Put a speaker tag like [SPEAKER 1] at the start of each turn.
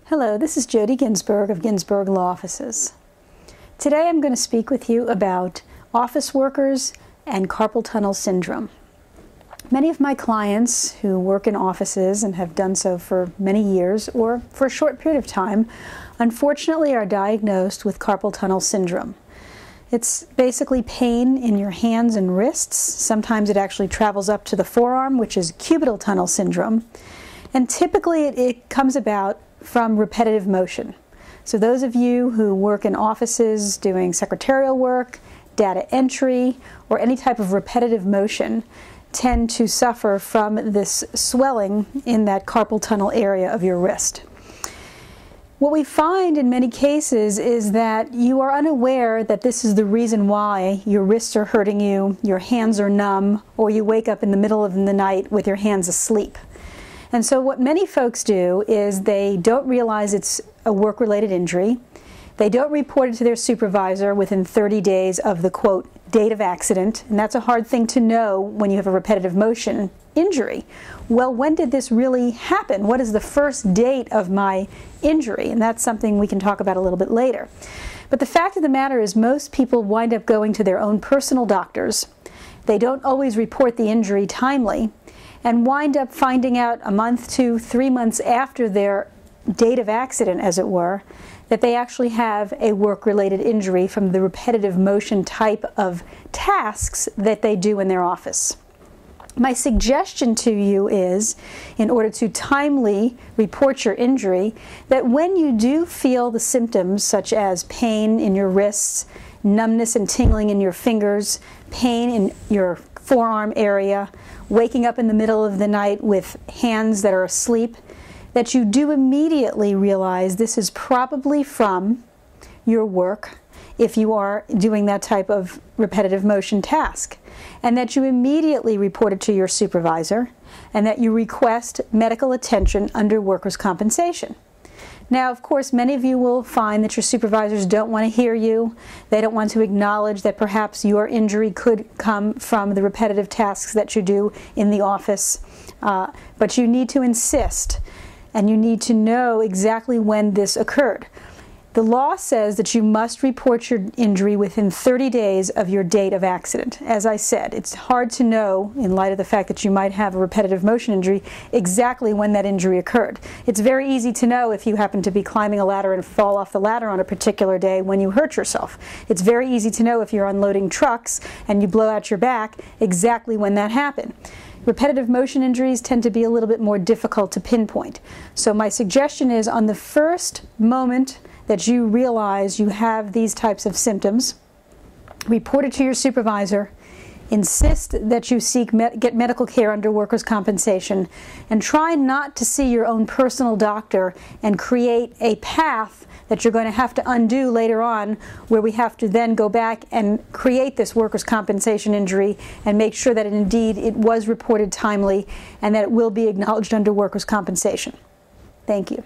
[SPEAKER 1] Hello, this is Jodi Ginsberg of Ginsberg Law Offices. Today I'm going to speak with you about office workers and carpal tunnel syndrome. Many of my clients who work in offices and have done so for many years or for a short period of time, unfortunately are diagnosed with carpal tunnel syndrome. It's basically pain in your hands and wrists. Sometimes it actually travels up to the forearm, which is cubital tunnel syndrome. And typically it comes about from repetitive motion. So those of you who work in offices doing secretarial work, data entry, or any type of repetitive motion tend to suffer from this swelling in that carpal tunnel area of your wrist. What we find in many cases is that you are unaware that this is the reason why your wrists are hurting you, your hands are numb, or you wake up in the middle of the night with your hands asleep. And so what many folks do is they don't realize it's a work-related injury. They don't report it to their supervisor within 30 days of the, quote, date of accident. And that's a hard thing to know when you have a repetitive motion injury. Well, when did this really happen? What is the first date of my injury? And that's something we can talk about a little bit later. But the fact of the matter is most people wind up going to their own personal doctors. They don't always report the injury timely, and wind up finding out a month to 3 months after their date of accident, as it were, that they actually have a work-related injury from the repetitive motion type of tasks that they do in their office. My suggestion to you is, in order to timely report your injury, that when you do feel the symptoms such as pain in your wrists, numbness and tingling in your fingers, pain in your forearm area, waking up in the middle of the night with hands that are asleep, that you do immediately realize this is probably from your work if you are doing that type of repetitive motion task, and that you immediately report it to your supervisor, and that you request medical attention under workers' compensation. Now, of course, many of you will find that your supervisors don't want to hear you. They don't want to acknowledge that perhaps your injury could come from the repetitive tasks that you do in the office. But you need to insist, and you need to know exactly when this occurred. The law says that you must report your injury within 30 days of your date of accident. As I said, it's hard to know, in light of the fact that you might have a repetitive motion injury, exactly when that injury occurred. It's very easy to know if you happen to be climbing a ladder and fall off the ladder on a particular day when you hurt yourself. It's very easy to know if you're unloading trucks and you blow out your back exactly when that happened. Repetitive motion injuries tend to be a little bit more difficult to pinpoint. So my suggestion is, on the first moment that you realize you have these types of symptoms, report it to your supervisor, insist that you get medical care under workers' compensation, and try not to see your own personal doctor and create a path that you're going to have to undo later on, where we have to then go back and create this workers' compensation injury and make sure that indeed it was reported timely and that it will be acknowledged under workers' compensation. Thank you.